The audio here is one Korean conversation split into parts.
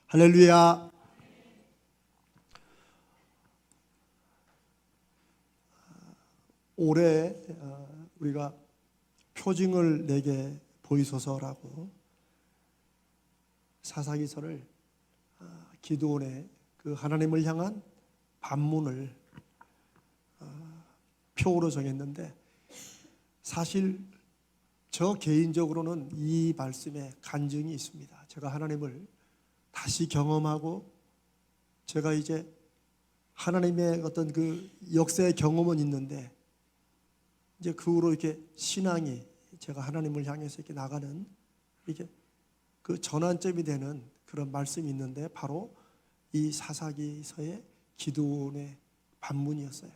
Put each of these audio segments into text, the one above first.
할렐루야. 올해 우리가 표징을 내게 보이소서라고 사사기서를 기드온의 그 하나님을 향한 반문을 표로 정했는데, 사실 저 개인적으로는 이 말씀에 간증이 있습니다. 제가 하나님을 다시 경험하고, 제가 이제 하나님의 어떤 그 역사의 경험은 있는데, 이제 그 후로 이렇게 신앙이 제가 하나님을 향해서 이렇게 나가는 이렇게 그 전환점이 되는 그런 말씀이 있는데, 바로 이 사사기서의 기드온의 반문이었어요.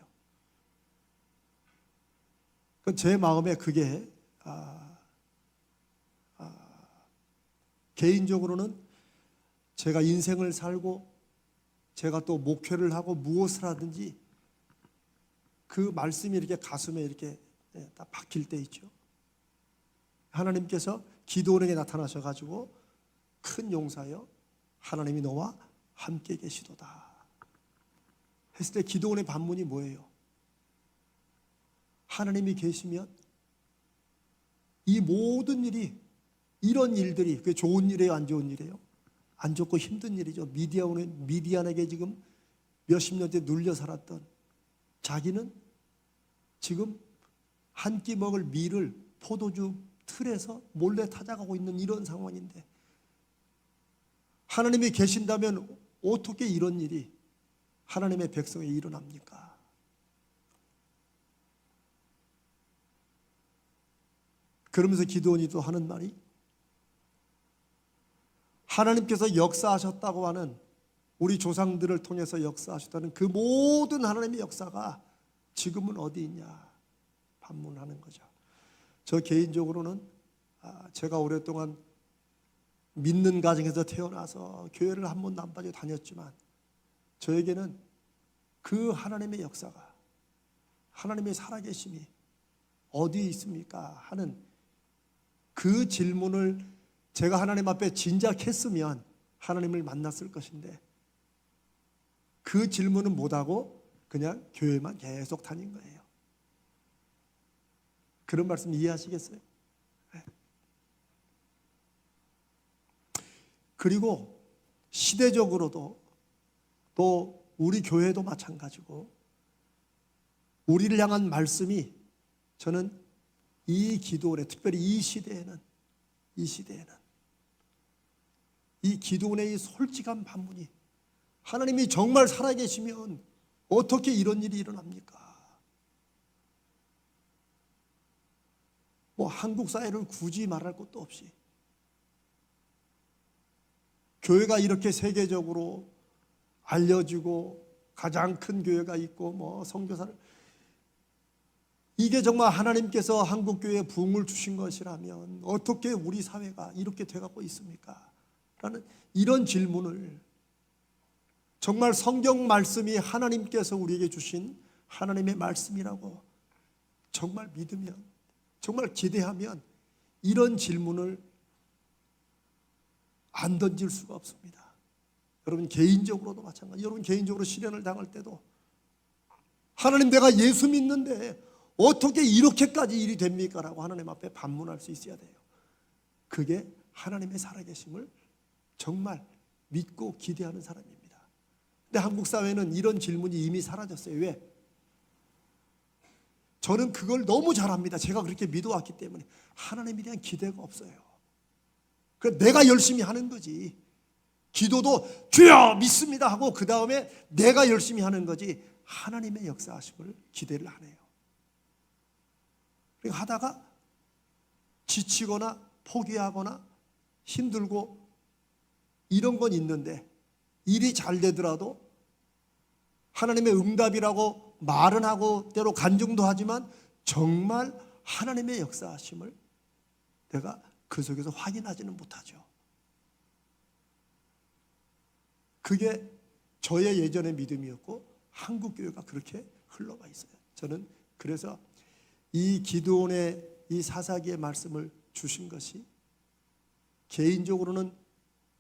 제 마음에 그게 개인적으로는 제가 인생을 살고 제가 또 목회를 하고 무엇을 하든지 그 말씀이 이렇게 가슴에 이렇게 딱 박힐 때 있죠. 하나님께서 기드온에게 나타나셔가지고 큰 용사여, 하나님이 너와 함께 계시도다 했을 때 기드온의 반문이 뭐예요? 하나님이 계시면 이 모든 일이, 이런 일들이 그게 좋은 일이에요, 안 좋은 일이에요? 안 좋고 힘든 일이죠. 미디안에게 지금 몇십 년째 눌려 살았던 자기는 지금 한 끼 먹을 밀을 포도주 틀에서 몰래 찾아가고 있는 이런 상황인데, 하나님이 계신다면 어떻게 이런 일이 하나님의 백성에 일어납니까? 그러면서 기드온이 또 하는 말이, 하나님께서 역사하셨다고 하는, 우리 조상들을 통해서 역사하셨다는 그 모든 하나님의 역사가 지금은 어디 있냐 반문하는 거죠. 저 개인적으로는 제가 오랫동안 믿는 가정에서 태어나서 교회를 한 번도 안 빠져 다녔지만, 저에게는 그 하나님의 역사가, 하나님의 살아계심이 어디에 있습니까 하는 그 질문을 제가 하나님 앞에 진작 했으면 하나님을 만났을 것인데, 그 질문은 못하고 그냥 교회만 계속 다닌 거예요. 그런 말씀 이해하시겠어요? 네. 그리고 시대적으로도 또 우리 교회도 마찬가지고, 우리를 향한 말씀이, 저는 이 기도원에, 특별히 이 시대에는 이 기도원의 이 솔직한 반문이, 하나님이 정말 살아계시면 어떻게 이런 일이 일어납니까? 뭐 한국 사회를 굳이 말할 것도 없이 교회가 이렇게 세계적으로 알려지고 가장 큰 교회가 있고 뭐 선교사를, 이게 정말 하나님께서 한국교회에 부흥을 주신 것이라면 어떻게 우리 사회가 이렇게 돼가고 있습니까? 라는 이런 질문을, 정말 성경 말씀이 하나님께서 우리에게 주신 하나님의 말씀이라고 정말 믿으면, 정말 기대하면 이런 질문을 안 던질 수가 없습니다. 여러분 개인적으로도 마찬가지. 여러분 개인적으로 시련을 당할 때도, 하나님 내가 예수 믿는데 어떻게 이렇게까지 일이 됩니까? 라고 하나님 앞에 반문할 수 있어야 돼요. 그게 하나님의 살아계심을 정말 믿고 기대하는 사람입니다. 근데 한국 사회는 이런 질문이 이미 사라졌어요. 왜? 저는 그걸 너무 잘합니다. 제가 그렇게 믿어왔기 때문에 하나님에 대한 기대가 없어요. 그래서 내가 열심히 하는 거지. 기도도 주여 믿습니다 하고 그 다음에 내가 열심히 하는 거지, 하나님의 역사하심을 기대를 안 해요. 그러니까 하다가 지치거나 포기하거나 힘들고 이런 건 있는데, 일이 잘 되더라도 하나님의 응답이라고 말은 하고 때로 간증도 하지만 정말 하나님의 역사하심을 내가 그 속에서 확인하지는 못하죠. 그게 저의 예전의 믿음이었고 한국교회가 그렇게 흘러가 있어요. 저는 그래서 이 기드온의 이 사사기의 말씀을 주신 것이 개인적으로는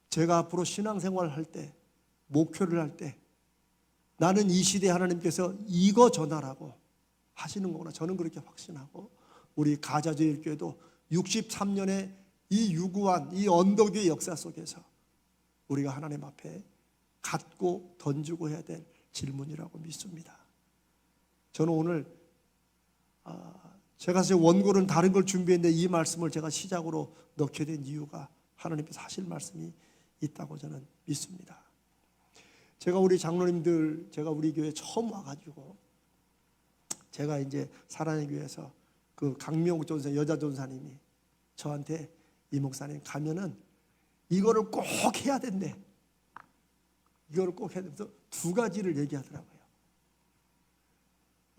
제가 앞으로 신앙생활을 할 때, 목표를 할 때 나는 이 시대에 하나님께서 이거 전하라고 하시는 거구나. 저는 그렇게 확신하고 우리 가자제일교회도 63년의 이 유구한 이 언덕의 역사 속에서 우리가 하나님 앞에 갖고 던지고 해야 될 질문이라고 믿습니다. 저는 오늘 제가 사실 원고는 다른 걸 준비했는데 이 말씀을 제가 시작으로 넣게 된 이유가 하나님께서 하실 말씀이 있다고 저는 믿습니다. 제가 우리 장로님들, 제가 우리 교회 처음 와가지고 제가 이제 사랑의 교회에서 그 강명욱 전사, 여자 전사님이 저한테 이 목사님 가면은 이거를 꼭 해야 된대. 이거를 꼭 해야 된다. 두 가지를 얘기하더라고요.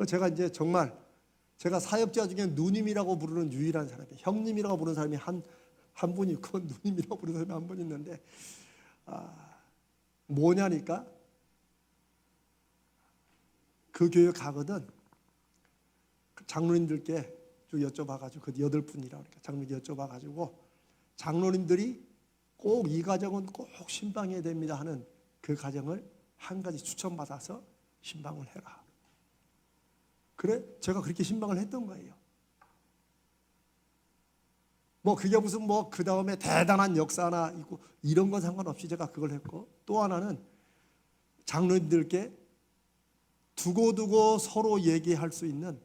제가 이제 정말 제가 사역자 중에 누님이라고 부르는 유일한 사람이, 형님이라고 부르는 사람이 한 분 있고 누님이라고 부르는 사람이 한 분 있는데 뭐냐니까 그 교회 가거든 장로님들께 쭉 여쭤봐가지고 그 8분이라고 그러니까 장로님 여쭤봐가지고 장로님들이 꼭 이 가정은 꼭 신방해야 됩니다 하는 그 가정을 한 가지 추천받아서 신방을 해라. 그래 제가 그렇게 신방을 했던 거예요. 뭐 그게 무슨 뭐 그 다음에 대단한 역사나 있고 이런 건 상관없이 제가 그걸 했고, 또 하나는 장로님들께 두고두고 서로 얘기할 수 있는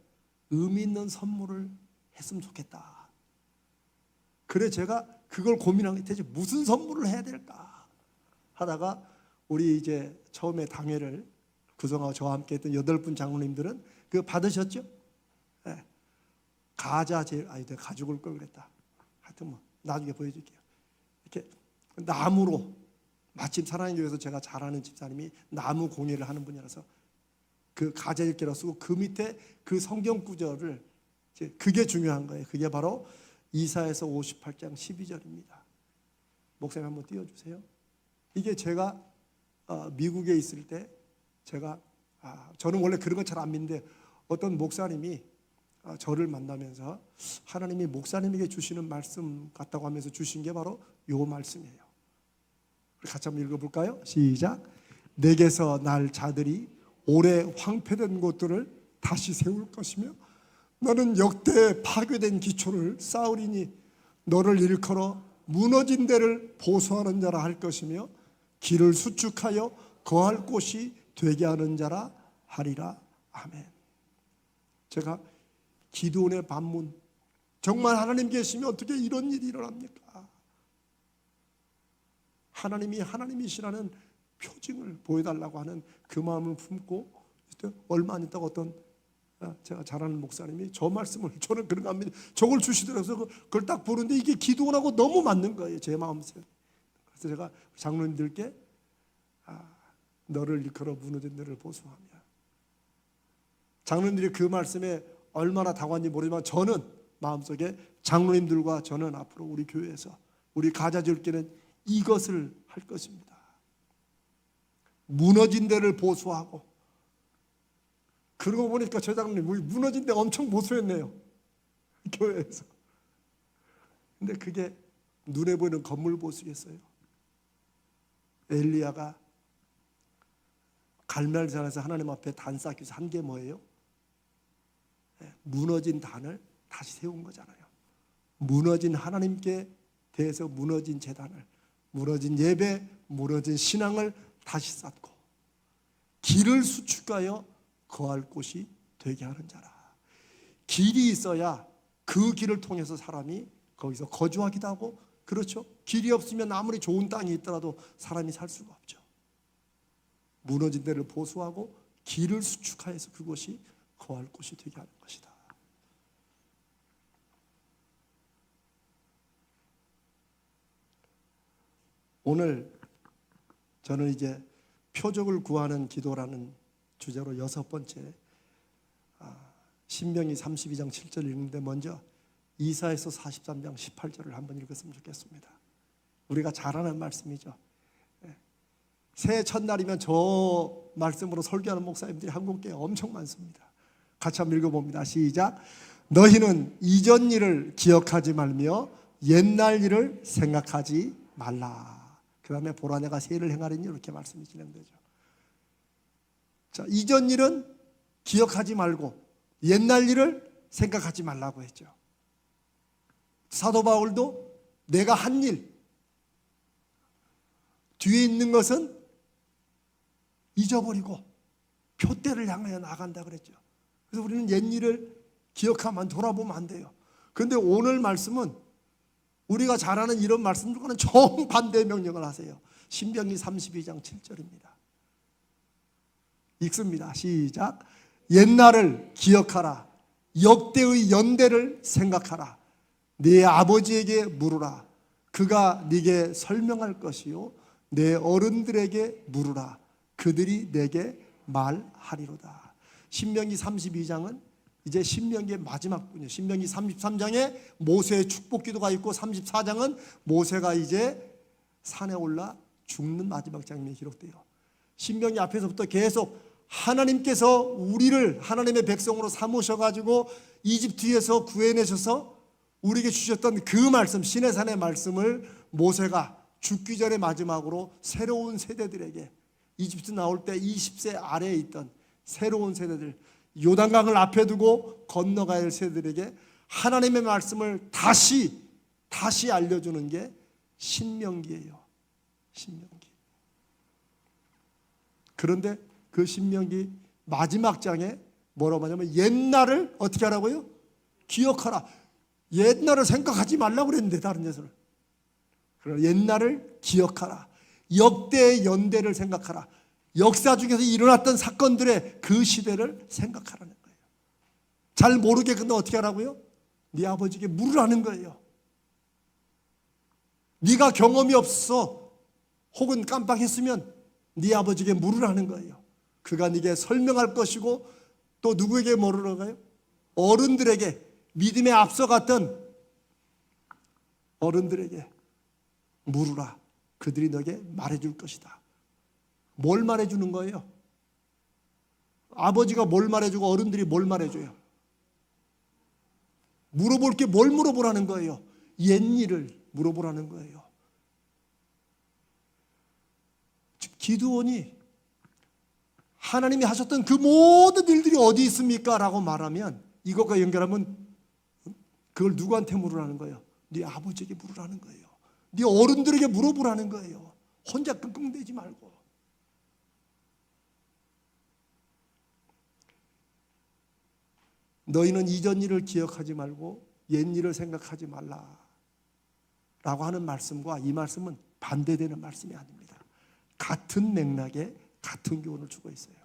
의미 있는 선물을 했으면 좋겠다. 그래 제가 그걸 고민한 게 대체 무슨 선물을 해야 될까 하다가 우리 이제 처음에 당회를 구성하고 저와 함께 했던 8분 장로님들은 그거 받으셨죠? 네. 가자 제일 내가 가져올 걸 그랬다. 하여튼 뭐 나중에 보여줄게요. 이렇게 나무로 마침 사랑의 교회에서 제가 잘 아는 집사님이 나무 공예를 하는 분이라서 그 가자일기라고 쓰고 그 밑에 그 성경 구절을 그게 중요한 거예요. 그게 바로 이사야서 58장 12절입니다. 목사님 한번 띄워주세요. 이게 제가 미국에 있을 때 제가 저는 원래 그런 거 잘 안 믿는데 어떤 목사님이 저를 만나면서 하나님이 목사님에게 주시는 말씀 같다고 하면서 주신 게 바로 요 말씀이에요. 같이 한번 읽어볼까요? 시작. 내게서 날 자들이 오래 황폐된 곳들을 다시 세울 것이며 너는 역대 파괴된 기초를 쌓으리니 너를 일컬어 무너진 데를 보수하는 자라 할 것이며 길을 수축하여 거할 곳이 되게 하는 자라 하리라. 아멘. 제가 기도원의 반문, 정말 하나님 계시면 어떻게 이런 일이 일어납니까? 하나님이 하나님이시라는 표징을 보여달라고 하는 그 마음을 품고 얼마 안 있다가 어떤 제가 잘 아는 목사님이 저 말씀을 저는 그런 거 안 믿어요. 저걸 주시더라고요. 그걸 딱 보는데 이게 기도원하고 너무 맞는 거예요. 제 마음에. 그래서 제가 장로님들께 너를 일컬어 무너진 데를 보수하며, 장로님들이 그 말씀에 얼마나 다가왔는지 모르지만 저는 마음속에 장로님들과 저는 앞으로 우리 교회에서 우리 가자지울교는 이것을 할 것입니다. 무너진 데를 보수하고. 그러고 보니까 저 장로님 무너진 데 엄청 보수했네요. 교회에서. 근데 그게 눈에 보이는 건물 보수겠어요? 엘리야가 갈멜산에서 하나님 앞에 단 쌓기 위해서 한 게 뭐예요? 무너진 단을 다시 세운 거잖아요. 무너진 하나님께 대해서 무너진 제단을, 무너진 예배, 무너진 신앙을 다시 쌓고 길을 수축하여 거할 곳이 되게 하는 자라. 길이 있어야 그 길을 통해서 사람이 거기서 거주하기도 하고, 그렇죠? 길이 없으면 아무리 좋은 땅이 있더라도 사람이 살 수가 없죠. 무너진 데를 보수하고 길을 수축하여서 그곳이 거할 곳이 되게 하는 것이다. 오늘 저는 이제 표적을 구하는 기도라는 주제로 6번째 신명기 32장 7절 읽는데 먼저 이사야서 43장 18절을 한번 읽었으면 좋겠습니다. 우리가 잘 아는 말씀이죠. 새해 첫날이면 저 말씀으로 설교하는 목사님들이 한국교회 엄청 많습니다. 같이 한번 읽어봅니다. 시작. 너희는 이전 일을 기억하지 말며 옛날 일을 생각하지 말라. 그 다음에 보라 내가 새 일을 행하리니 이렇게 말씀이 진행되죠. 자, 이전 일은 기억하지 말고 옛날 일을 생각하지 말라고 했죠. 사도 바울도 내가 한 일, 뒤에 있는 것은 잊어버리고 표대를 향하여 나간다 그랬죠. 그래서 우리는 옛 일을 기억하면 돌아보면 안 돼요. 그런데 오늘 말씀은 우리가 잘 아는 이런 말씀들과는 정반대의 명령을 하세요. 신명기 32장 7절입니다. 읽습니다. 시작. 옛날을 기억하라. 역대의 연대를 생각하라. 네 아버지에게 물으라. 그가 네게 설명할 것이요 내 어른들에게 물으라. 그들이 내게 말하리로다. 신명기 32장은 이제 신명기의 마지막 부분이에요. 신명기 33장에 모세의 축복 기도가 있고 34장은 모세가 이제 산에 올라 죽는 마지막 장면이 기록돼요. 신명기 앞에서부터 계속 하나님께서 우리를 하나님의 백성으로 삼으셔가지고 이집트에서 구해내셔서 우리에게 주셨던 그 말씀, 시내산의 말씀을 모세가 죽기 전에 마지막으로 새로운 세대들에게, 이집트 나올 때 20세 아래에 있던 새로운 세대들, 요단강을 앞에 두고 건너가야 할 세대들에게 하나님의 말씀을 다시 알려주는 게 신명기예요. 신명기. 그런데 그 신명기 마지막 장에 뭐라고 하냐면 옛날을 어떻게 하라고요? 기억하라. 옛날을 생각하지 말라고 그랬는데 다른 데서는. 그러나 옛날을 기억하라. 역대의 연대를 생각하라. 역사 중에서 일어났던 사건들의 그 시대를 생각하라는 거예요. 잘 모르게 근데 어떻게 하라고요? 네 아버지에게 물으라는 거예요. 네가 경험이 없어 혹은 깜빡했으면 네 아버지에게 물으라는 거예요. 그가 네게 설명할 것이고 또 누구에게 물으라고요? 어른들에게, 믿음에 앞서갔던 어른들에게 물으라. 그들이 너에게 말해줄 것이다. 뭘 말해주는 거예요? 아버지가 뭘 말해주고 어른들이 뭘 말해줘요? 물어볼 게 뭘 물어보라는 거예요? 옛일을 물어보라는 거예요. 기드온이 하나님이 하셨던 그 모든 일들이 어디 있습니까? 라고 말하면 이것과 연결하면 그걸 누구한테 물으라는 거예요? 네 아버지에게 물으라는 거예요. 네 어른들에게 물어보라는 거예요. 혼자 끙끙대지 말고. 너희는 이전 일을 기억하지 말고 옛 일을 생각하지 말라 라고 하는 말씀과 이 말씀은 반대되는 말씀이 아닙니다. 같은 맥락에 같은 교훈을 주고 있어요.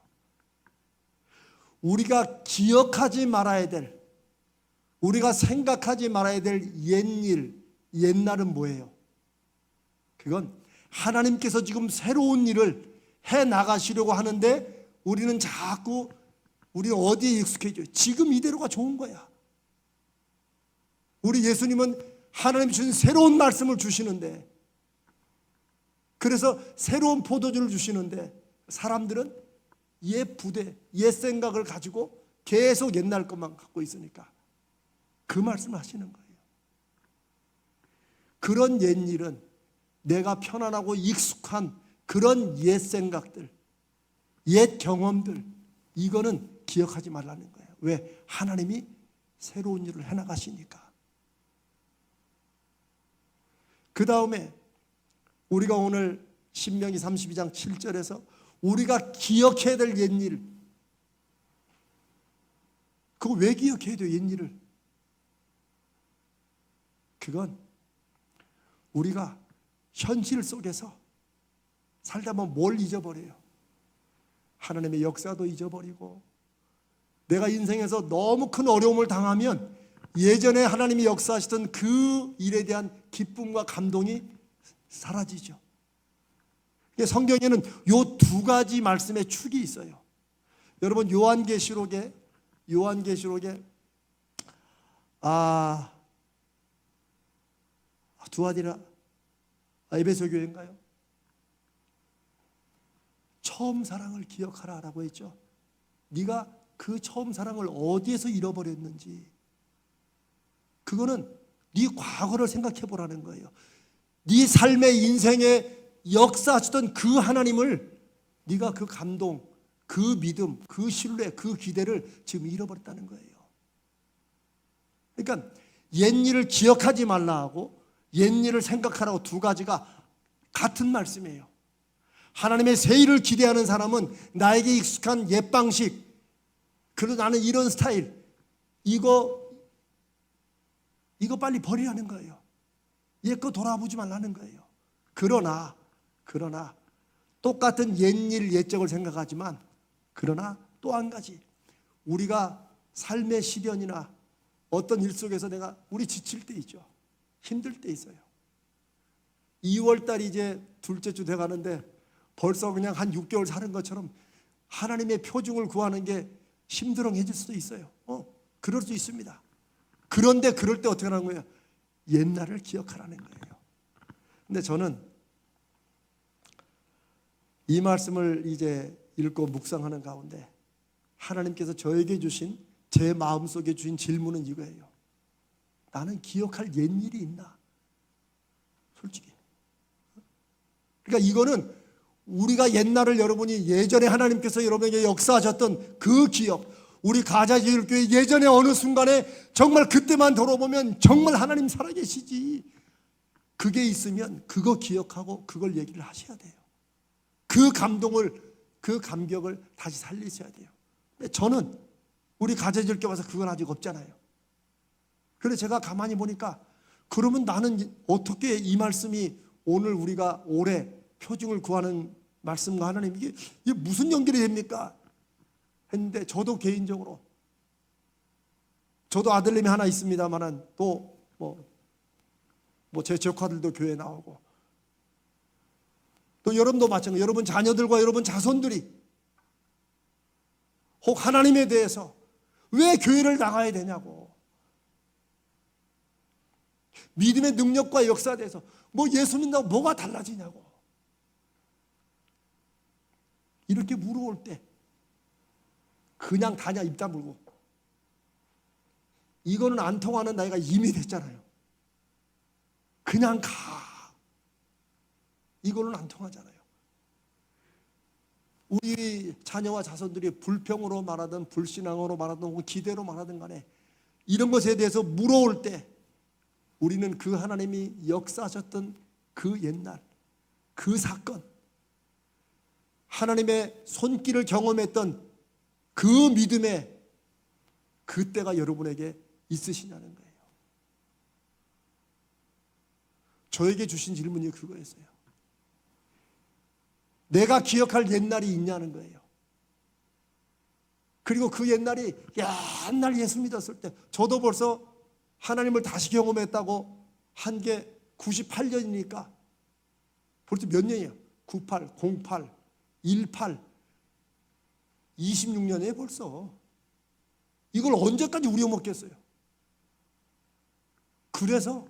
우리가 기억하지 말아야 될, 우리가 생각하지 말아야 될 옛일, 옛날은 뭐예요? 그건 하나님께서 지금 새로운 일을 해 나가시려고 하는데 우리는 자꾸 우리 어디에 익숙해져요? 지금 이대로가 좋은 거야. 우리 예수님은 하나님 주신 새로운 말씀을 주시는데, 그래서 새로운 포도주를 주시는데 사람들은 옛 부대, 옛 생각을 가지고 계속 옛날 것만 갖고 있으니까 그 말씀을 하시는 거예요. 그런 옛일은 내가 편안하고 익숙한 그런 옛 생각들, 옛 경험들, 이거는 기억하지 말라는 거예요. 왜? 하나님이 새로운 일을 해나가시니까. 그 다음에 우리가 오늘 신명기 32장 7절에서 우리가 기억해야 될 옛일, 그거 왜 기억해야 돼요? 옛일을. 그건 우리가 현실 속에서 살다 보면 뭘 잊어버려요? 하나님의 역사도 잊어버리고, 내가 인생에서 너무 큰 어려움을 당하면 예전에 하나님이 역사하시던 그 일에 대한 기쁨과 감동이 사라지죠. 성경에는 요 두 가지 말씀의 축이 있어요. 여러분 요한계시록에 두아디라 에베소 교회인가요? 처음 사랑을 기억하라라고 했죠. 네가 그 처음 사랑을 어디에서 잃어버렸는지, 그거는 네 과거를 생각해 보라는 거예요. 네 삶의 인생의 역사하시던 그 하나님을 네가 그 감동, 그 믿음, 그 신뢰, 그 기대를 지금 잃어버렸다는 거예요. 그러니까 옛일을 기억하지 말라 하고 옛일을 생각하라고 두 가지가 같은 말씀이에요. 하나님의 새 일을 기대하는 사람은 나에게 익숙한 옛 방식, 그리고 나는 이런 스타일, 이거 빨리 버리라는 거예요. 옛거 돌아보지 말라는 거예요. 그러나 똑같은 옛일 옛적을 생각하지만 그러나 또 한 가지, 우리가 삶의 시련이나 어떤 일 속에서 우리 지칠 때 있죠. 힘들 때 있어요. 2월달이 이제 둘째 주 돼가는데 벌써 그냥 한 6개월 사는 것처럼 하나님의 표징을 구하는 게 힘들어해질 수도 있어요. 그럴 수 있습니다. 그런데 그럴 때 어떻게 하는 거예요? 옛날을 기억하라는 거예요. 근데 저는 이 말씀을 이제 읽고 묵상하는 가운데 하나님께서 저에게 주신, 제 마음속에 주신 질문은 이거예요. 나는 기억할 옛일이 있나? 솔직히. 그러니까 이거는 우리가 옛날을, 여러분이 예전에 하나님께서 여러분에게 역사하셨던 그 기억, 우리 가자지울교회 예전에 어느 순간에 정말 그때만 돌아보면 정말 하나님 살아계시지, 그게 있으면 그거 기억하고 그걸 얘기를 하셔야 돼요. 그 감동을, 그 감격을 다시 살리셔야 돼요. 근데 저는 우리 가자지울교회 와서 그건 아직 없잖아요. 그래서 제가 가만히 보니까 그러면 나는 어떻게 이 말씀이 오늘 우리가 올해 표징을 구하는 말씀과 하나님 이게 무슨 연결이 됩니까? 했는데 저도 개인적으로, 저도 아들님이 하나 있습니다만은 또 제 조카들도 교회 나오고 또 여러분도 마찬가지, 여러분 자녀들과 여러분 자손들이 혹 하나님에 대해서 왜 교회를 나가야 되냐고, 믿음의 능력과 역사에 대해서 예수 믿는다고 뭐가 달라지냐고 이렇게 물어올 때 그냥 다냐 입 다물고, 이거는 안 통하는 나이가 이미 됐잖아요. 그냥 가, 이거는 안 통하잖아요. 우리 자녀와 자손들이 불평으로 말하든 불신앙으로 말하든 혹은 기대로 말하든 간에 이런 것에 대해서 물어올 때 우리는 그 하나님이 역사하셨던 그 옛날, 그 사건, 하나님의 손길을 경험했던 그 믿음의 그때가 여러분에게 있으시냐는 거예요. 저에게 주신 질문이 그거였어요. 내가 기억할 옛날이 있냐는 거예요. 그리고 그 옛날이 옛날 예수 믿었을 때, 저도 벌써 하나님을 다시 경험했다고 한 게 98년이니까 벌써 몇 년이에요? 98, 08, 18, 26년이에요 벌써. 이걸 언제까지 우려먹겠어요? 그래서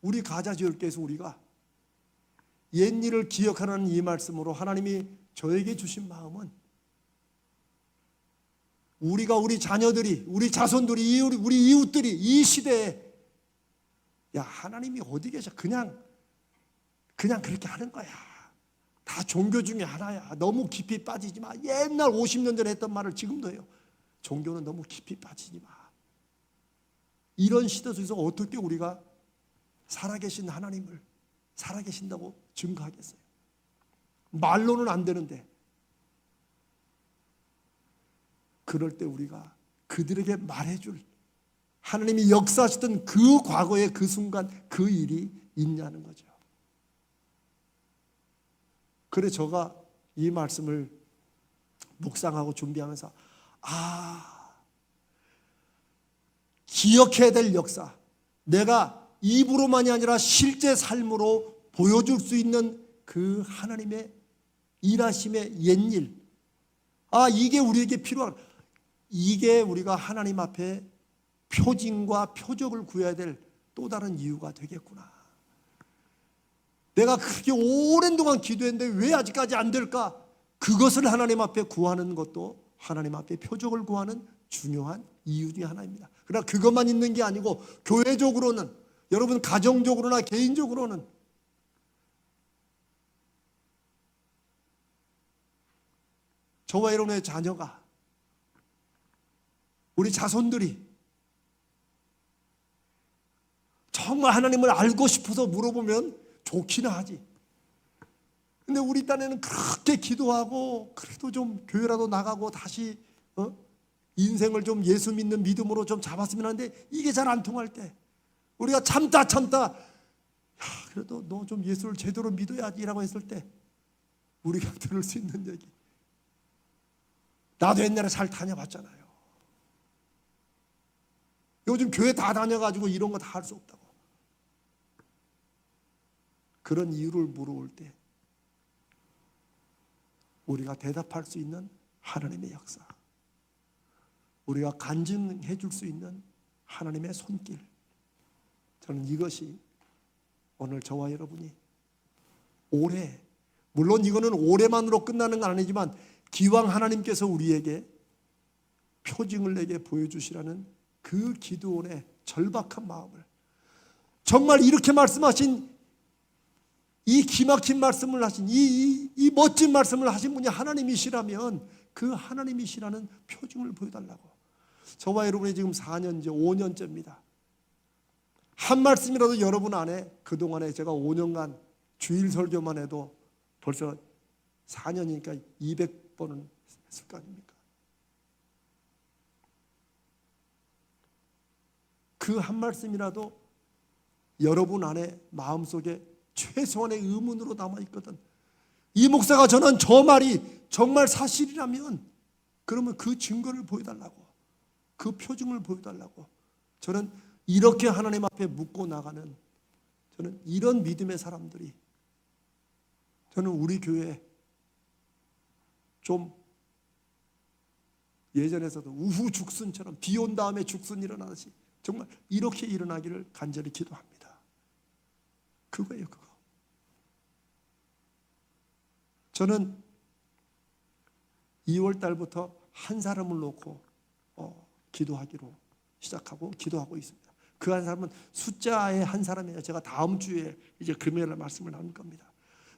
우리 가자지울교회에서 우리가 옛일을 기억하라는 이 말씀으로 하나님이 저에게 주신 마음은, 우리가, 우리 자녀들이, 우리 자손들이, 우리 이웃들이 이 시대에 하나님이 어디 계셔? 그냥 그렇게 하는 거야. 다 종교 중에 하나야. 너무 깊이 빠지지 마. 옛날 50년 전에 했던 말을 지금도 해요. 종교는 너무 깊이 빠지지 마. 이런 시대 속에서 어떻게 우리가 살아계신 하나님을 살아계신다고 증거하겠어요? 말로는 안 되는데. 그럴 때 우리가 그들에게 말해줄, 하나님이 역사하셨던 그 과거의 그 순간, 그 일이 있냐는 거죠. 그래 제가 이 말씀을 묵상하고 준비하면서 기억해야 될 역사, 내가 입으로만이 아니라 실제 삶으로 보여줄 수 있는 그 하나님의 일하심의 옛일, 이게 우리에게 필요한, 이게 우리가 하나님 앞에 표징과 표적을 구해야 될 또 다른 이유가 되겠구나. 내가 그렇게 오랜 동안 기도했는데 왜 아직까지 안 될까? 그것을 하나님 앞에 구하는 것도 하나님 앞에 표적을 구하는 중요한 이유 중에 하나입니다. 그러나 그것만 있는 게 아니고 교회적으로는, 여러분 가정적으로나 개인적으로는 저와 여러분의 자녀가, 우리 자손들이 정말 하나님을 알고 싶어서 물어보면 좋기는 하지. 근데 우리 딴에는 그렇게 기도하고 그래도 좀 교회라도 나가고 다시 인생을 좀 예수 믿는 믿음으로 좀 잡았으면 하는데 이게 잘 안 통할 때 우리가 참다 그래도 너 좀 예수를 제대로 믿어야지라고 했을 때 우리가 들을 수 있는 얘기, 나도 옛날에 잘 다녀봤잖아요. 요즘 교회 다 다녀가지고 이런 거 다 할 수 없다고. 그런 이유를 물어볼 때 우리가 대답할 수 있는 하나님의 역사, 우리가 간증해 줄 수 있는 하나님의 손길, 저는 이것이 오늘 저와 여러분이 올해, 물론 이거는 올해만으로 끝나는 건 아니지만 기왕 하나님께서 우리에게 표징을 내게 보여주시라는 그 기드온의 절박한 마음을, 정말 이렇게 말씀하신 이 기막힌 말씀을 하신 이 멋진 말씀을 하신 분이 하나님이시라면 그 하나님이시라는 표징을 보여달라고. 저와 여러분이 지금 4년째 5년째입니다. 한 말씀이라도 여러분 안에, 그동안에 제가 5년간 주일 설교만 해도 벌써 4년이니까 200번은 했을 거 아닙니까? 그 한 말씀이라도 여러분 안에 마음속에 최소한의 의문으로 남아있거든. 이 목사가 전한 저 말이 정말 사실이라면 그러면 그 증거를 보여달라고, 그 표징을 보여달라고. 저는 이렇게 하나님 앞에 묻고 나가는, 저는 이런 믿음의 사람들이, 저는 우리 교회에 좀 예전에서도 우후 죽순처럼 비 온 다음에 죽순 일어나듯이 정말 이렇게 일어나기를 간절히 기도합니다. 그거예요, 그거. 저는 2월 달부터 한 사람을 놓고 기도하기로 시작하고 기도하고 있습니다. 그 한 사람은 숫자의 한 사람이에요. 제가 다음 주에 이제 금요일에 말씀을 나눌 겁니다.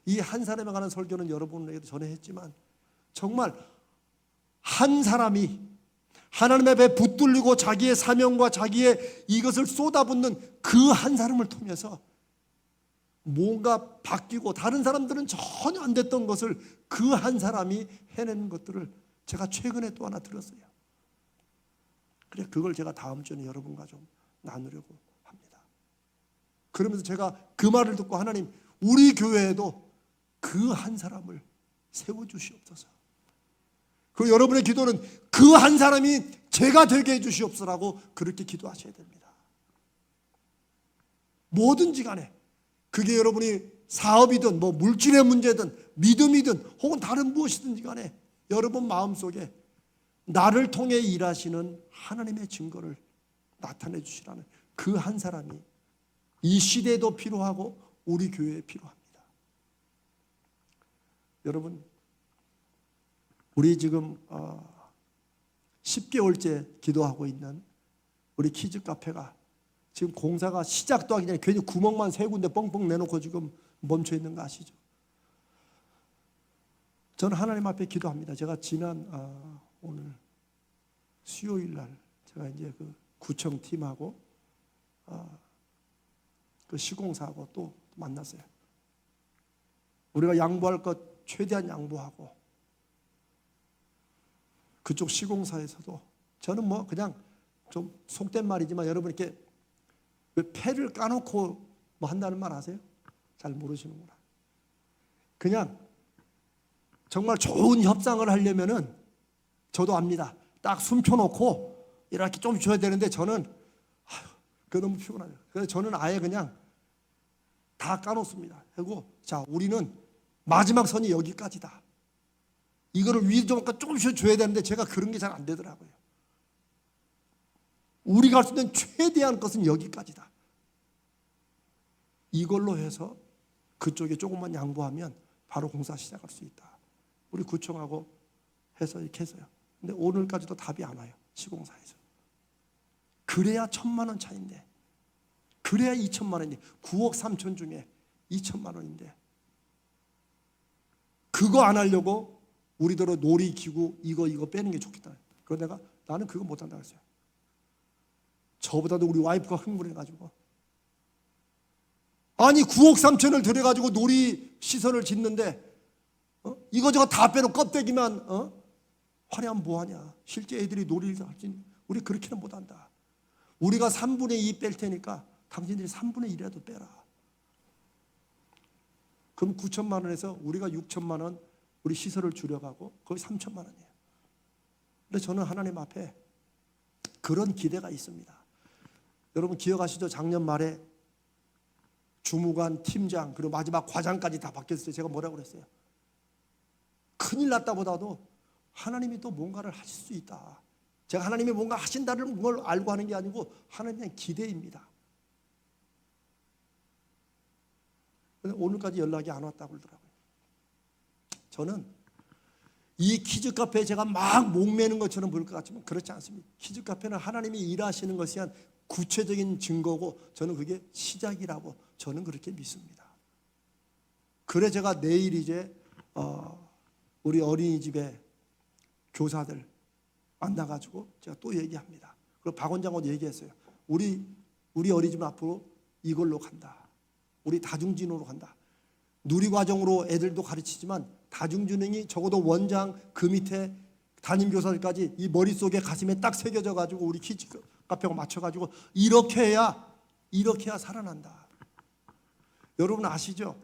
이 한 사람에 관한 설교는 여러분에게도 전해했지만 정말 한 사람이 하나님 앞에 붙들리고 자기의 사명과 자기의 이것을 쏟아붓는 그 한 사람을 통해서 뭔가 바뀌고 다른 사람들은 전혀 안 됐던 것을 그 한 사람이 해내는 것들을 제가 최근에 또 하나 들었어요. 그래, 그걸 제가 다음 주에 여러분과 좀 나누려고 합니다. 그러면서 제가 그 말을 듣고, 하나님, 우리 교회에도 그 한 사람을 세워주시옵소서. 그리고 여러분의 기도는 그 한 사람이 제가 되게 해주시옵소서라고 그렇게 기도하셔야 됩니다. 뭐든지 간에, 그게 여러분이 사업이든 뭐 물질의 문제든 믿음이든 혹은 다른 무엇이든지 간에 여러분 마음속에 나를 통해 일하시는 하나님의 증거를 나타내 주시라는 그 한 사람이 이 시대에도 필요하고 우리 교회에 필요합니다. 여러분, 우리 지금 10개월째 기도하고 있는 우리 키즈 카페가 지금 공사가 시작도 하기 전에 괜히 구멍만 3군데 뻥뻥 내놓고 지금 멈춰 있는 거 아시죠? 저는 하나님 앞에 기도합니다. 제가 지난 오늘 수요일 날 제가 이제 그 구청 팀하고 그 시공사하고 또 만났어요. 우리가 양보할 것 최대한 양보하고, 그쪽 시공사에서도 저는 뭐 그냥 좀 속된 말이지만 여러분 이렇게 왜 패를 까놓고 뭐 한다는 말 아세요? 잘 모르시는구나. 그냥 정말 좋은 협상을 하려면은 저도 압니다. 딱 숨 펴놓고 이렇게 좀 줘야 되는데 저는 그거 너무 피곤하죠. 그래서 저는 아예 그냥 다 까놓습니다. 그리고 자, 우리는 마지막 선이 여기까지다. 이거를 위 좀 조금씩 줘야 되는데 제가 그런 게 잘 안 되더라고요. 우리가 할 수 있는 최대한 것은 여기까지다. 이걸로 해서 그쪽에 조금만 양보하면 바로 공사 시작할 수 있다. 우리 구청하고 해서 이렇게 해서요. 근데 오늘까지도 답이 안 와요. 시공사에서. 그래야 1,000만 원 차인데, 그래야 2천만 원인데, 9억 3천 중에 2천만 원인데, 그거 안 하려고 우리대로 놀이기구 이거 빼는 게 좋겠다. 그러다가 나는 그거 못한다 그랬어요. 저보다도 우리 와이프가 흥분해가지고 아니 9억 3천을 들여가지고 놀이 시설을 짓는데 이거저거 다 빼놓고 껍데기만 화려하면 뭐하냐. 실제 애들이 놀이를 할지 우리 그렇게는 못한다. 우리가 3분의 2 뺄 테니까 당신들이 3분의 1이라도 빼라. 그럼 9천만 원에서 우리가 6천만 원 우리 시설을 줄여가고 거의 3천만 원이에요. 근데 저는 하나님 앞에 그런 기대가 있습니다. 여러분 기억하시죠? 작년 말에 주무관, 팀장 그리고 마지막 과장까지 다 바뀌었을 때 제가 뭐라고 그랬어요? 큰일 났다보다도 하나님이 또 뭔가를 하실 수 있다. 제가 하나님이 뭔가 하신다는 걸 알고 하는 게 아니고 하나님의 기대입니다. 근데 오늘까지 연락이 안 왔다고 그러더라고요. 저는 이 키즈카페에 제가 막 목매는 것처럼 보일 것 같지만 그렇지 않습니다. 키즈카페는 하나님이 일하시는 것이 한 구체적인 증거고 저는 그게 시작이라고 저는 그렇게 믿습니다. 그래 제가 내일 이제 우리 어린이집에 교사들 만나가지고 제가 또 얘기합니다. 그리고 박 원장하고 얘기했어요. 우리 어린이집 앞으로 이걸로 간다. 우리 다중진흥으로 간다. 누리과정으로 애들도 가르치지만 다중진흥이 적어도 원장 그 밑에 담임교사들까지 이 머릿속에 가슴에 딱 새겨져 가지고 우리 키즈 카페가 맞춰가지고 이렇게 해야 살아난다. 여러분 아시죠?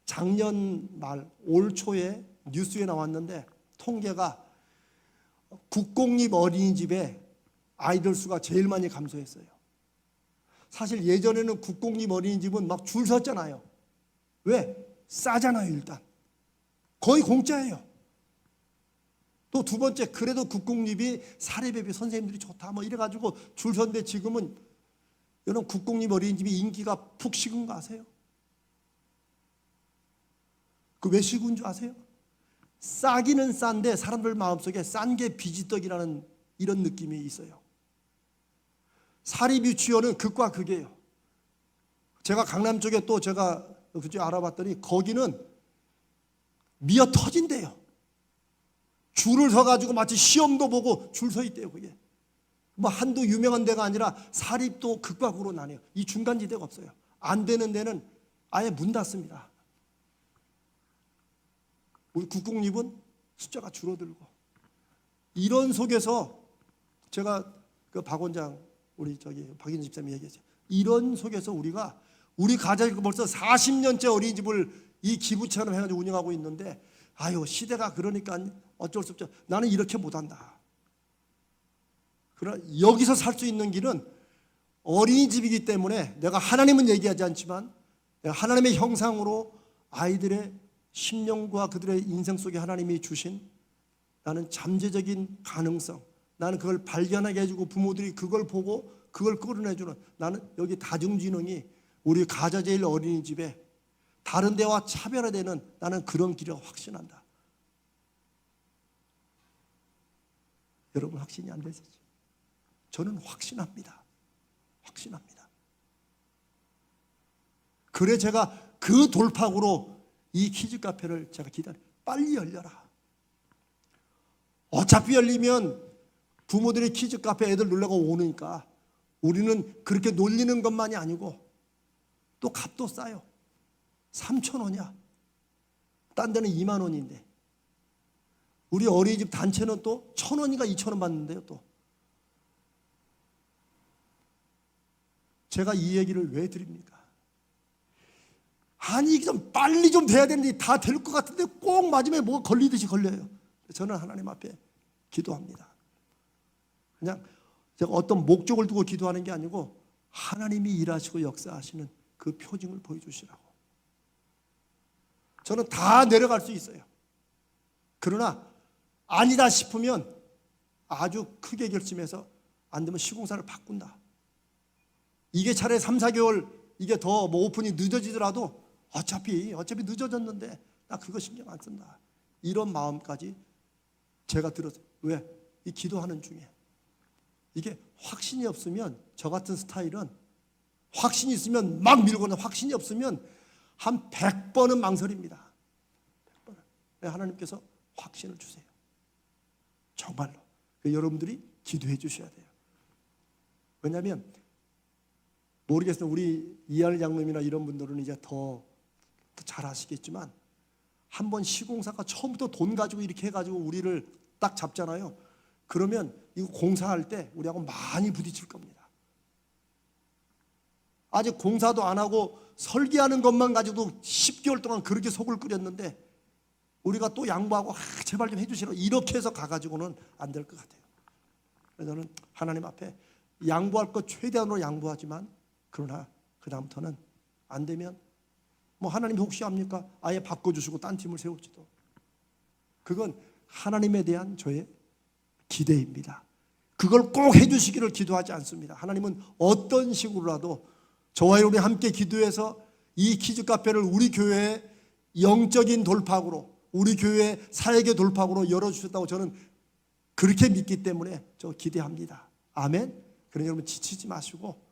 작년 말 올 초에 뉴스에 나왔는데 통계가 국공립 어린이집에 아이들 수가 제일 많이 감소했어요. 사실 예전에는 국공립 어린이집은 막 줄 섰잖아요. 왜? 싸잖아요. 일단 거의 공짜예요. 또 두 번째 그래도 국공립이 사립에 비해 선생님들이 좋다 뭐 이래가지고 줄 섰는데 지금은 여러분 국공립 어린이집이 인기가 푹 식은 거 아세요? 그 왜 식은 줄 아세요? 싸기는 싼데 사람들 마음속에 싼 게 비지떡이라는 이런 느낌이 있어요. 사립유치원은 극과 극이에요. 제가 강남 쪽에 또 제가 그쪽 알아봤더니 거기는 미어 터진대요. 줄을 서가지고 마치 시험도 보고 줄 서 있대요. 그게 뭐 한두 유명한 데가 아니라 사립도 극과 극으로 나뉘어요. 이 중간지대가 없어요. 안 되는 데는 아예 문 닫습니다. 우리 국공립은 숫자가 줄어들고 이런 속에서 제가 그 박 원장 우리 박인희 집사님이 얘기했어요. 이런 속에서 우리 가정이 벌써 40년째 어린이집을 이 기부처럼 해가지고 운영하고 있는데 아유 시대가 그러니까 어쩔 수 없죠. 나는 이렇게 못한다. 그러나 여기서 살 수 있는 길은 어린이집이기 때문에 내가 하나님은 얘기하지 않지만 내가 하나님의 형상으로 아이들의 심령과 그들의 인생 속에 하나님이 주신 나는 잠재적인 가능성 나는 그걸 발견하게 해주고 부모들이 그걸 보고 그걸 끌어내주는 나는 여기 다중진흥이 우리 가자제일 어린이집에 다른 데와 차별화되는 나는 그런 길을 확신한다. 여러분 확신이 안 되시죠? 저는 확신합니다. 그래 제가 그 돌파구로 이 키즈 카페를 제가 기다려 빨리 열려라. 어차피 열리면 부모들이 키즈 카페 애들 놀려고 오니까 우리는 그렇게 놀리는 것만이 아니고 또 값도 싸요. 3,000원이야. 딴 데는 2만 원인데 우리 어린이집 단체는 또 1,000원인가 2,000원 받는데요. 또 제가 이 얘기를 왜 드립니까? 아니 좀 빨리 좀 돼야 되는데 다 될 것 같은데 꼭 마지막에 뭐가 걸리듯이 걸려요. 저는 하나님 앞에 기도합니다. 그냥 제가 어떤 목적을 두고 기도하는 게 아니고 하나님이 일하시고 역사하시는 그 표징을 보여주시라고. 저는 다 내려갈 수 있어요. 그러나 아니다 싶으면 아주 크게 결심해서 안 되면 시공사를 바꾼다. 이게 차라리 3, 4개월 이게 더 뭐 오픈이 늦어지더라도 어차피 늦어졌는데 나 그거 신경 안 쓴다. 이런 마음까지 제가 들었어요. 왜? 이 기도하는 중에 이게 확신이 없으면 저 같은 스타일은 확신이 있으면 막 밀고 나 확신이 없으면 한 100번은 망설입니다. 100번은. 하나님께서 확신을 주세요. 정말로. 여러분들이 기도해 주셔야 돼요. 왜냐하면 모르겠어요. 우리 이하늘 장로님이나 이런 분들은 이제 더 잘 아시겠지만 한번 시공사가 처음부터 돈 가지고 이렇게 해가지고 우리를 딱 잡잖아요. 그러면 이거 공사할 때 우리하고 많이 부딪힐 겁니다. 아직 공사도 안 하고 설계하는 것만 가지고도 10개월 동안 그렇게 속을 끓였는데 우리가 또 양보하고 제발 좀 해주시라 이렇게 해서 가가지고는 안 될 것 같아요. 그래서 저는 하나님 앞에 양보할 것 최대한으로 양보하지만 그러나 그 다음부터는 안 되면 뭐 하나님이 혹시 합니까? 아예 바꿔주시고 딴 팀을 세울지도. 그건 하나님에 대한 저의 기대입니다. 그걸 꼭 해주시기를 기도하지 않습니다. 하나님은 어떤 식으로라도 저와 여러분이 함께 기도해서 이 키즈카페를 우리 교회의 영적인 돌파구로, 우리 교회의 사역의 돌파구로 열어주셨다고 저는 그렇게 믿기 때문에 저 기대합니다. 아멘. 그러니 여러분 지치지 마시고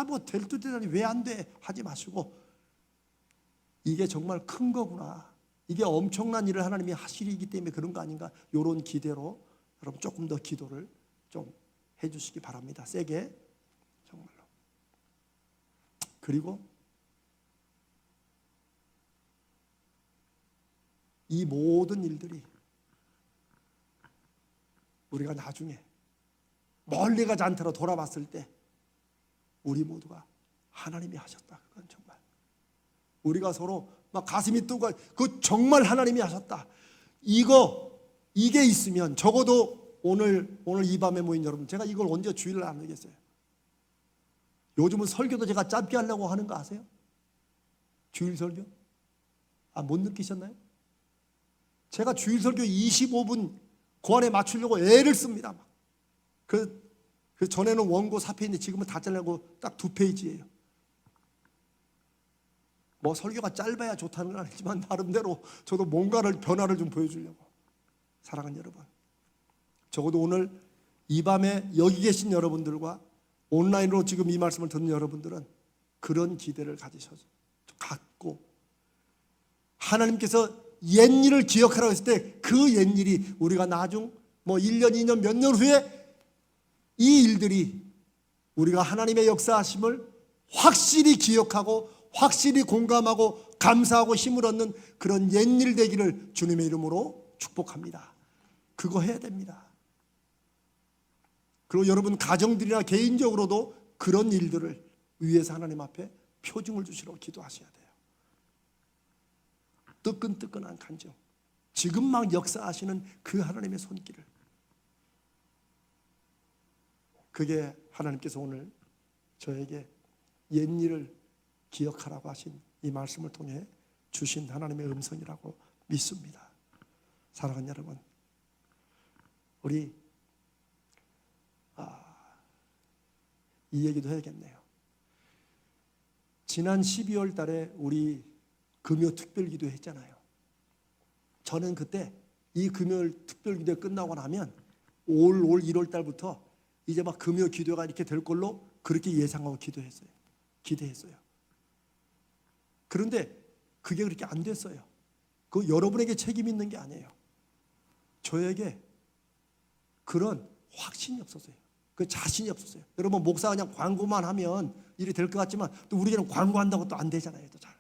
뭐 될 듯 되다니 왜 안 돼 하지 마시고 이게 정말 큰 거구나, 이게 엄청난 일을 하나님이 하시기 때문에 그런 거 아닌가, 이런 기대로 여러분 조금 더 기도를 좀 해주시기 바랍니다. 세게 정말로. 그리고 이 모든 일들이 우리가 나중에 멀리 가지 않더라도 돌아봤을 때 우리 모두가 하나님이 하셨다. 그건 정말 우리가 서로 막 가슴이 뜨고 그 정말 하나님이 하셨다. 이게 있으면 적어도 오늘 이 밤에 모인 여러분, 제가 이걸 언제 주일날 안 하겠어요. 요즘은 설교도 제가 짧게 하려고 하는 거 아세요? 주일 설교? 못 느끼셨나요? 제가 주일 설교 25분 그 안에 맞추려고 애를 씁니다. 그 전에는 원고 4페이지인데 지금은 다 잘라고 딱 2페이지예요. 뭐 설교가 짧아야 좋다는 건 아니지만 나름대로 저도 뭔가를 변화를 좀 보여주려고. 사랑하는 여러분, 적어도 오늘 이 밤에 여기 계신 여러분들과 온라인으로 지금 이 말씀을 듣는 여러분들은 그런 기대를 갖고 하나님께서 옛일을 기억하라고 했을 때 그 옛일이 우리가 나중 뭐 1년, 2년, 몇 년 후에 이 일들이 우리가 하나님의 역사하심을 확실히 기억하고 확실히 공감하고 감사하고 힘을 얻는 그런 옛일 되기를 주님의 이름으로 축복합니다. 그거 해야 됩니다. 그리고 여러분 가정들이나 개인적으로도 그런 일들을 위해서 하나님 앞에 표징을 주시라고 기도하셔야 돼요. 뜨끈뜨끈한 간증, 지금 막 역사하시는 그 하나님의 손길을, 그게 하나님께서 오늘 저에게 옛일을 기억하라고 하신 이 말씀을 통해 주신 하나님의 음성이라고 믿습니다. 사랑하는 여러분, 우리 이 얘기도 해야겠네요. 지난 12월 달에 우리 금요 특별기도 했잖아요. 저는 그때 이 금요 특별기도 끝나고 나면 올 1월 달부터 이제 막 금요 기도가 이렇게 될 걸로 그렇게 예상하고 기대했어요. 그런데 그게 그렇게 안 됐어요. 그 여러분에게 책임 있는 게 아니에요. 저에게 그런 확신이 없었어요. 그 자신이 없었어요. 여러분, 목사가 그냥 광고만 하면 일이 될 것 같지만 또 우리는 광고한다고 또 안 되잖아요. 또 잘.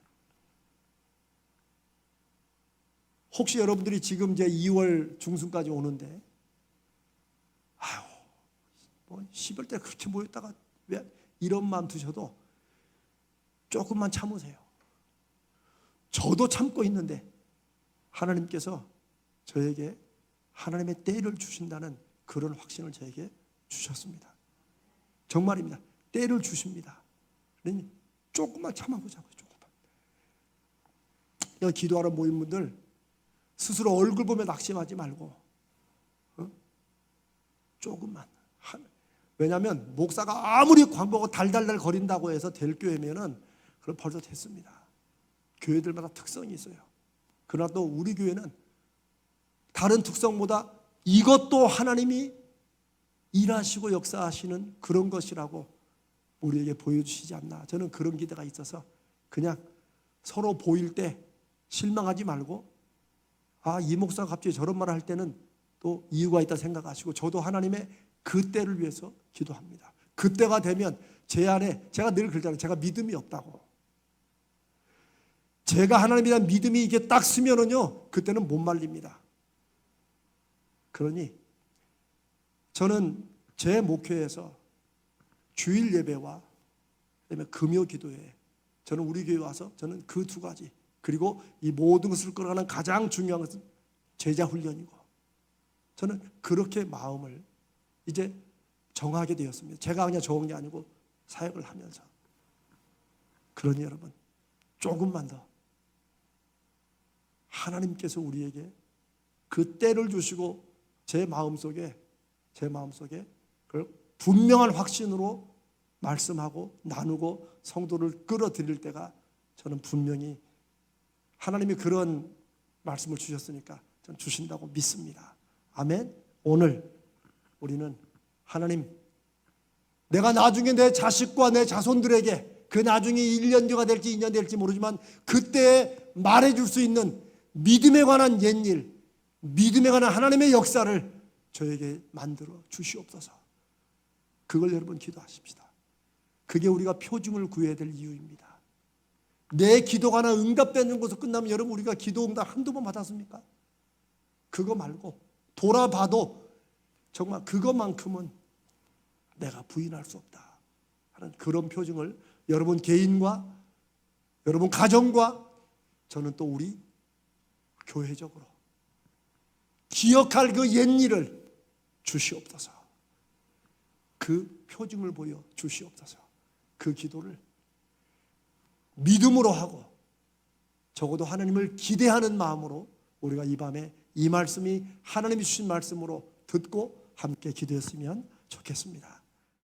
혹시 여러분들이 지금 이제 2월 중순까지 오는데 뭐 10월 때 그렇게 모였다가 왜 이런 마음 드셔도 조금만 참으세요. 저도 참고 있는데 하나님께서 저에게 하나님의 때를 주신다는 그런 확신을 저에게 주셨습니다. 정말입니다. 때를 주십니다. 그러니 조금만 참아보자고요. 조금만. 여기 기도하러 모인 분들 스스로 얼굴 보며 낙심하지 말고 조금만. 왜냐하면 목사가 아무리 광고가 달달달 거린다고 해서 될 교회면은 그럼 벌써 됐습니다. 교회들마다 특성이 있어요. 그러나 또 우리 교회는 다른 특성보다 이것도 하나님이 일하시고 역사하시는 그런 것이라고 우리에게 보여주시지 않나. 저는 그런 기대가 있어서 그냥 서로 보일 때 실망하지 말고 이 목사가 갑자기 저런 말을 할 때는 또 이유가 있다 생각하시고 저도 하나님의 그 때를 위해서 기도합니다. 그때가 되면 제 안에 제가 늘 그러잖아요. 제가 믿음이 없다고. 제가 하나님에 대한 믿음이 이게 딱 쓰면은요 그때는 못 말립니다. 그러니 저는 제 목회에서 주일 예배와 그다음에 금요 기도회 저는 우리 교회 와서 저는 그 두 가지 그리고 이 모든 것을 끌어가는 가장 중요한 것은 제자 훈련이고 저는 그렇게 마음을 이제 정하게 되었습니다. 제가 그냥 적은 게 아니고 사역을 하면서. 그러니 여러분 조금만 더 하나님께서 우리에게 그 때를 주시고 제 마음속에 그걸 분명한 확신으로 말씀하고 나누고 성도를 끌어들일 때가 저는 분명히 하나님이 그런 말씀을 주셨으니까 저는 주신다고 믿습니다. 아멘. 오늘 우리는 하나님 내가 나중에 내 자식과 내 자손들에게 그 나중에 1년 뒤가 될지 2년 될지 모르지만 그때 말해줄 수 있는 믿음에 관한 옛일 믿음에 관한 하나님의 역사를 저에게 만들어 주시옵소서. 그걸 여러분 기도하십시다. 그게 우리가 표징을 구해야 될 이유입니다. 내 기도가 하나 응답되는 것으로 끝나면 여러분 우리가 기도 응답 한두 번 받았습니까? 그거 말고 돌아봐도 정말 그것만큼은 내가 부인할 수 없다 하는 그런 표징을 여러분 개인과 여러분 가정과 저는 또 우리 교회적으로 기억할 그 옛일을 주시옵소서. 그 표징을 보여 주시옵소서. 그 기도를 믿음으로 하고 적어도 하나님을 기대하는 마음으로 우리가 이 밤에 이 말씀이 하나님이 주신 말씀으로 듣고 함께 기도했으면 좋겠습니다.